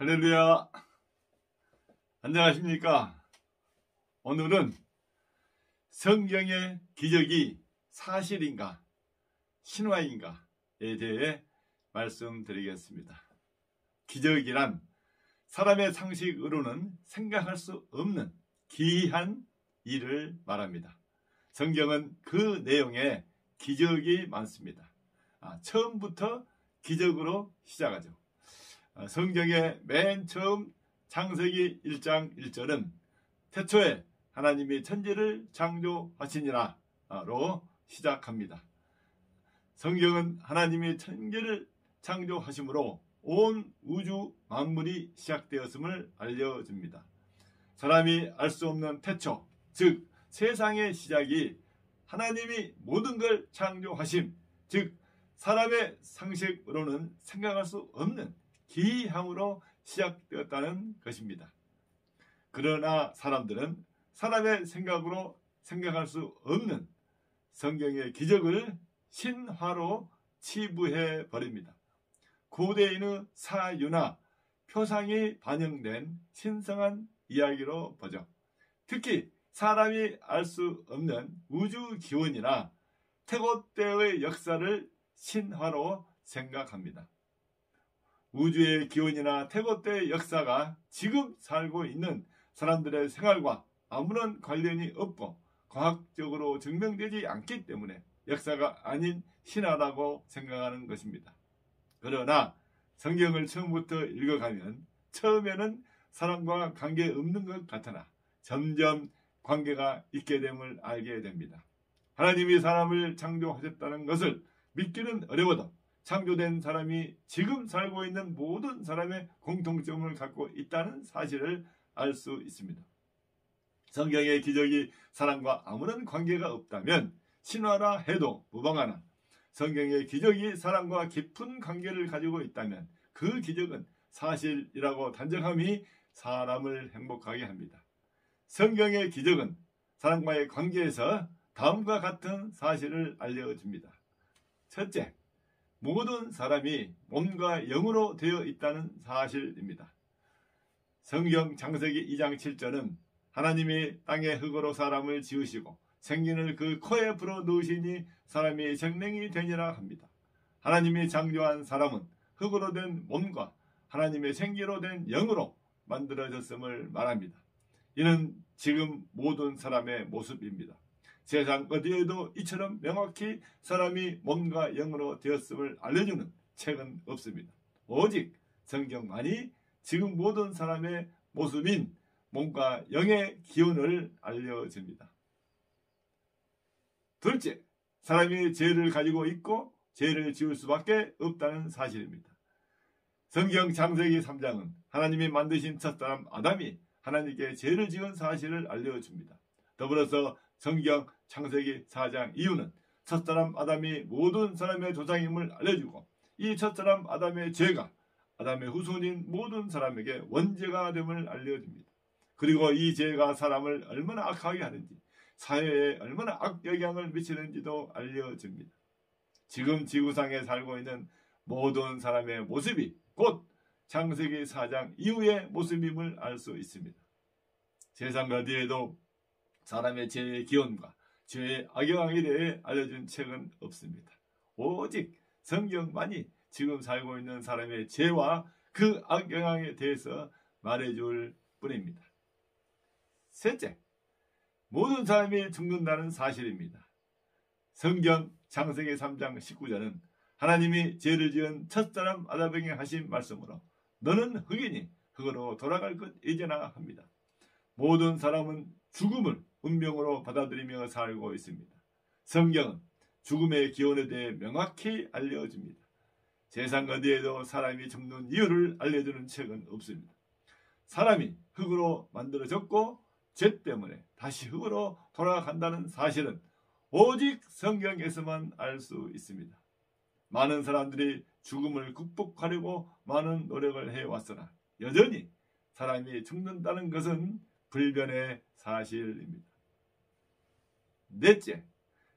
할렐루야. 안녕하십니까? 오늘은 성경의 기적이 사실인가 신화인가에 대해 말씀드리겠습니다. 기적이란 사람의 상식으로는 생각할 수 없는 기이한 일을 말합니다. 성경은 그 내용에 기적이 많습니다. 처음부터 기적으로 시작하죠. 성경의 맨 처음 창세기 1장 1절은 태초에 하나님이 천지를 창조하시니라 로 시작합니다. 성경은 하나님이 천지를 창조하심으로 온 우주 만물이 시작되었음을 알려줍니다. 사람이 알 수 없는 태초, 즉 세상의 시작이 하나님이 모든 걸 창조하심, 즉 사람의 상식으로는 생각할 수 없는 기이함으로 시작되었다는 것입니다. 그러나 사람들은 사람의 생각으로 생각할 수 없는 성경의 기적을 신화로 치부해 버립니다. 고대인의 사유나 표상이 반영된 신성한 이야기로 보죠. 특히 사람이 알 수 없는 우주 기원이나 태고때의 역사를 신화로 생각합니다. 우주의 기원이나 태고때의 역사가 지금 살고 있는 사람들의 생활과 아무런 관련이 없고 과학적으로 증명되지 않기 때문에 역사가 아닌 신화라고 생각하는 것입니다. 그러나 성경을 처음부터 읽어가면 처음에는 사람과 관계없는 것 같으나 점점 관계가 있게 됨을 알게 됩니다. 하나님이 사람을 창조하셨다는 것을 믿기는 어려워도 창조된 사람이 지금 살고 있는 모든 사람의 공통점을 갖고 있다는 사실을 알 수 있습니다. 성경의 기적이 사람과 아무런 관계가 없다면 신화라 해도 무방하나 성경의 기적이 사람과 깊은 관계를 가지고 있다면 그 기적은 사실이라고 단정함이 사람을 행복하게 합니다. 성경의 기적은 사람과의 관계에서 다음과 같은 사실을 알려줍니다. 첫째, 모든 사람이 몸과 영으로 되어 있다는 사실입니다. 성경 창세기 2장 7절은 하나님이 땅의 흙으로 사람을 지으시고 생기를 그 코에 불어 넣으시니 사람이 생명이 되니라 합니다. 하나님이 창조한 사람은 흙으로 된 몸과 하나님의 생기로 된 영으로 만들어졌음을 말합니다. 이는 지금 모든 사람의 모습입니다. 세상 어디에도 이처럼 명확히 사람이 몸과 영으로 되었음을 알려주는 책은 없습니다. 오직 성경만이 지금 모든 사람의 모습인 몸과 영의 기원을 알려줍니다. 둘째, 사람이 죄를 가지고 있고 죄를 지을 수밖에 없다는 사실입니다. 성경 창세기 3장은 하나님이 만드신 첫사람 아담이 하나님께 죄를 지은 사실을 알려줍니다. 더불어서 성경 창세기 4장 이후는 첫사람 아담이 모든 사람의 조상임을 알려주고 이 첫사람 아담의 죄가 아담의 후손인 모든 사람에게 원죄가 됨을 알려줍니다. 그리고 이 죄가 사람을 얼마나 악하게 하는지 사회에 얼마나 악영향을 미치는지도 알려줍니다. 지금 지구상에 살고 있는 모든 사람의 모습이 곧 창세기 4장 이후의 모습임을 알 수 있습니다. 세상 어디에도 사람의 죄의 기원과 죄의 악영향에 대해 알려준 책은 없습니다. 오직 성경만이 지금 살고 있는 사람의 죄와 그 악영향에 대해서 말해줄 뿐입니다. 셋째, 모든 사람이 죽는다는 사실입니다. 성경 창세기 3장 19절은 하나님이 죄를 지은 첫사람 아담에게 하신 말씀으로 너는 흙이니 흙으로 돌아갈 것이지나 합니다. 모든 사람은 죽음을 운명으로 받아들이며 살고 있습니다. 성경은 죽음의 기원에 대해 명확히 알려줍니다. 세상 어디에도 사람이 죽는 이유를 알려주는 책은 없습니다. 사람이 흙으로 만들어졌고 죄 때문에 다시 흙으로 돌아간다는 사실은 오직 성경에서만 알 수 있습니다. 많은 사람들이 죽음을 극복하려고 많은 노력을 해왔으나 여전히 사람이 죽는다는 것은 불변의 사실입니다. 넷째,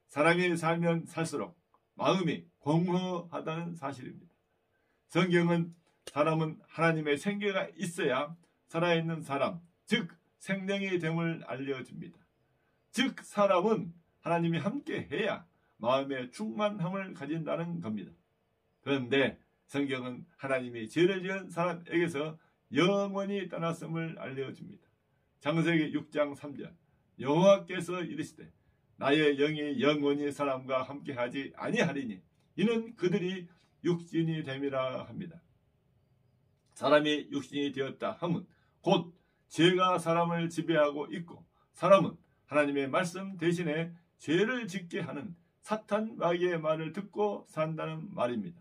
사람이 살면 살수록 마음이 공허하다는 사실입니다. 성경은 사람은 하나님의 생계가 있어야 살아있는 사람, 즉 생명이 됨을 알려줍니다. 즉 사람은 하나님이 함께 해야 마음의 충만함을 가진다는 겁니다. 그런데 성경은 하나님이 죄를 지은 사람에게서 영원히 떠났음을 알려줍니다. 창세기 6장 3절 여호와께서 이르시되 나의 영이 영원히 사람과 함께하지 아니하리니 이는 그들이 육신이 됨이라 합니다. 사람이 육신이 되었다 함은 곧 죄가 사람을 지배하고 있고 사람은 하나님의 말씀 대신에 죄를 짓게 하는 사탄 마귀의 말을 듣고 산다는 말입니다.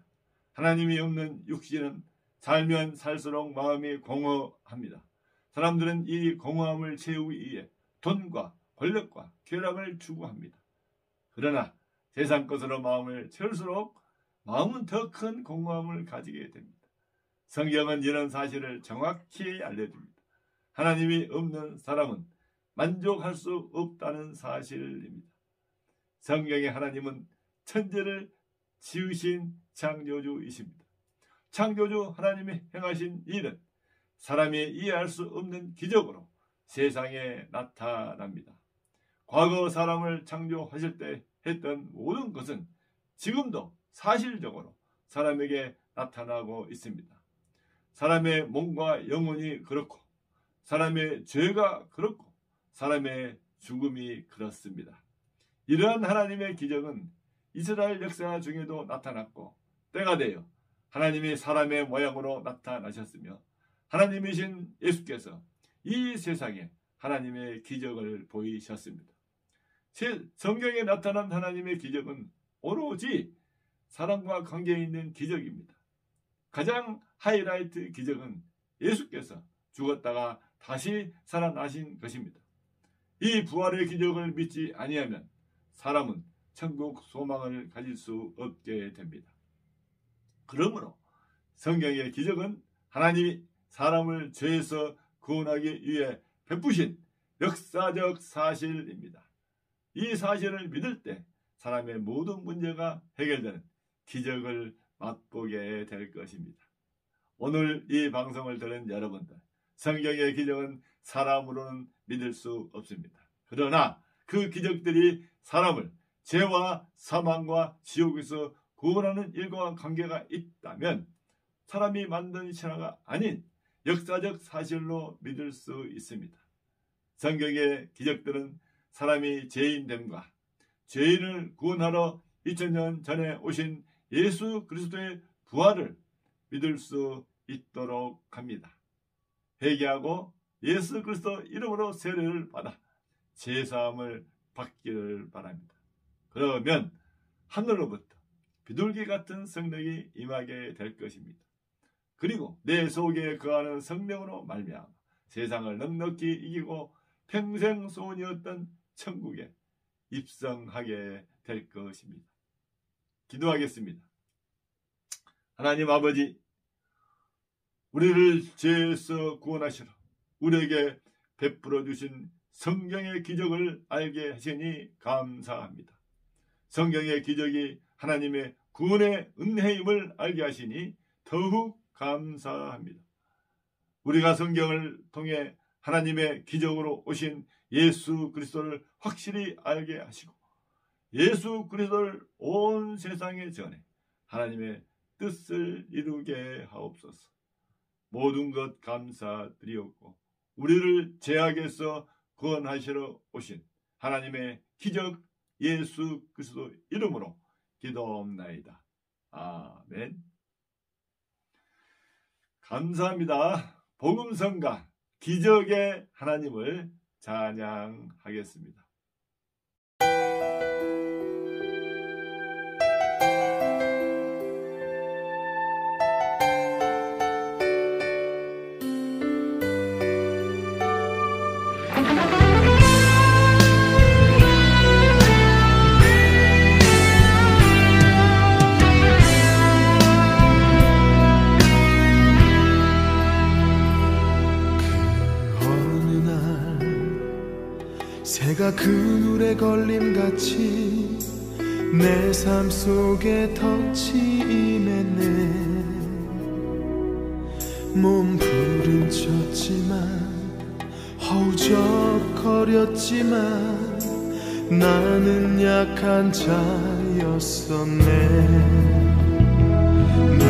하나님이 없는 육신은 살면 살수록 마음이 공허합니다. 사람들은 이 공허함을 채우기 위해 돈과 권력과 쾌락을 추구합니다. 그러나 세상 것으로 마음을 채울수록 마음은 더 큰 공허함을 가지게 됩니다. 성경은 이런 사실을 정확히 알려줍니다. 하나님이 없는 사람은 만족할 수 없다는 사실입니다. 성경의 하나님은 천지를 지으신 창조주이십니다. 창조주 하나님이 행하신 일은 사람이 이해할 수 없는 기적으로 세상에 나타납니다. 과거 사람을 창조하실 때 했던 모든 것은 지금도 사실적으로 사람에게 나타나고 있습니다. 사람의 몸과 영혼이 그렇고 사람의 죄가 그렇고 사람의 죽음이 그렇습니다. 이러한 하나님의 기적은 이스라엘 역사 중에도 나타났고 때가 되어 하나님이 사람의 모양으로 나타나셨으며 하나님이신 예수께서 이 세상에 하나님의 기적을 보이셨습니다. 성경에 나타난 하나님의 기적은 오로지 사람과 관계 있는 기적입니다. 가장 하이라이트 기적은 예수께서 죽었다가 다시 살아나신 것입니다. 이 부활의 기적을 믿지 아니하면 사람은 천국 소망을 가질 수 없게 됩니다. 그러므로 성경의 기적은 하나님이 사람을 죄에서 구원하기 위해 베푸신 역사적 사실입니다. 이 사실을 믿을 때 사람의 모든 문제가 해결되는 기적을 맛보게 될 것입니다. 오늘 이 방송을 들은 여러분들, 성경의 기적은 사람으로는 믿을 수 없습니다. 그러나 그 기적들이 사람을 죄와 사망과 지옥에서 구원하는 일과 관계가 있다면 사람이 만든 신화가 아닌 역사적 사실로 믿을 수 있습니다. 성경의 기적들은 사람이 죄인됨과 죄인을 구원하러 2000년 전에 오신 예수 그리스도의 부활을 믿을 수 있도록 합니다. 회개하고 예수 그리스도 이름으로 세례를 받아 제사함을 받기를 바랍니다. 그러면 하늘로부터 비둘기 같은 성령이 임하게 될 것입니다. 그리고 내 속에 거하는 성령으로 말미암아 세상을 넉넉히 이기고 평생 소원이었던 천국에 입성하게 될 것입니다. 기도하겠습니다. 하나님 아버지, 우리를 죄에서 구원하시러 우리에게 베풀어 주신 성경의 기적을 알게 하시니 감사합니다. 성경의 기적이 하나님의 구원의 은혜임을 알게 하시니 더욱 감사합니다. 우리가 성경을 통해 하나님의 기적으로 오신 예수 그리스도를 확실히 알게 하시고 예수 그리스도를 온 세상에 전해 하나님의 뜻을 이루게 하옵소서. 모든 것 감사드리옵고 우리를 죄악에서 구원하시러 오신 하나님의 기적 예수 그리스도 이름으로 기도옵나이다. 아멘. 감사합니다. 복음성가 기적의 하나님을 찬양하겠습니다. 새가 그늘에 걸림같이 내 삶 속에 덫이 임했네. 몸부림쳤지만 허우적거렸지만 나는 약한 자였었네. 내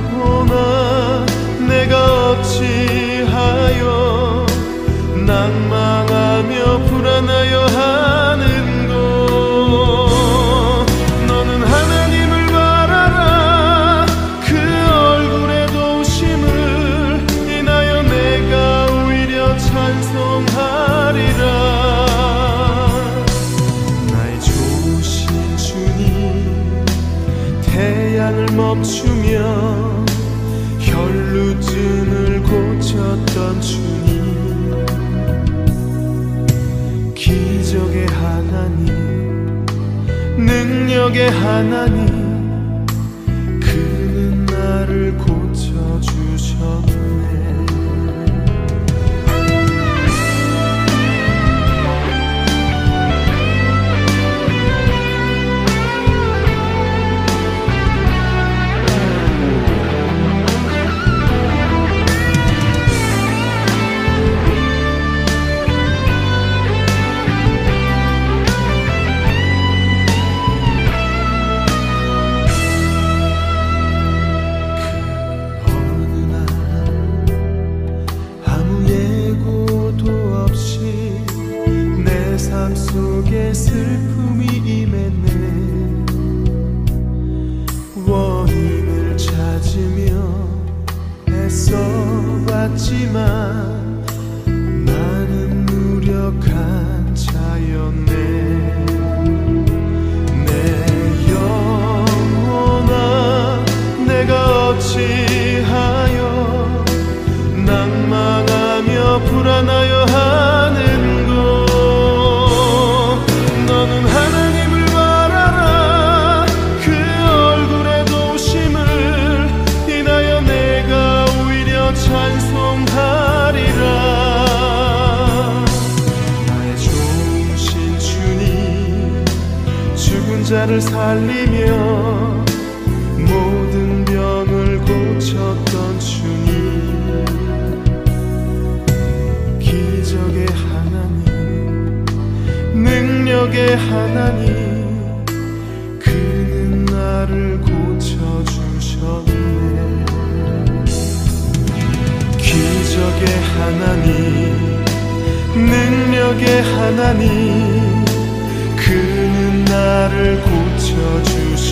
영혼아 내가 어찌하여 낭망하며 불안하여 하는고. 너는 하나님을 바라라. 그 얼굴의 도심을 인하여 내가 오히려 찬송하리라. 나의 좋으신 주님, 태양을 멈추며 혈루증을 고쳤던 주님, 기적의 하나님, 능력의 하나님, 그는 나를 고쳐주셨네. 슬픔이 임했네. 원인을 찾으며 애써봤지만 나는 무력한 자였네. 내 영혼아 내가 어찌하여 낭망하며 불안하여 하는고. 너는 하나님을 바라라. 그 얼굴의 도심을 인하여 내가 오히려 찬송하리라. 나의 좋으신 주님, 죽은 자를 살리며 모든 병을 고쳤던 주님, 기적의 하나님, 능력의 하나님, 그는 나를 고쳐주셨네. 기적의 하나님, 능력의 하나님, 그는 나를 고쳐주셨네.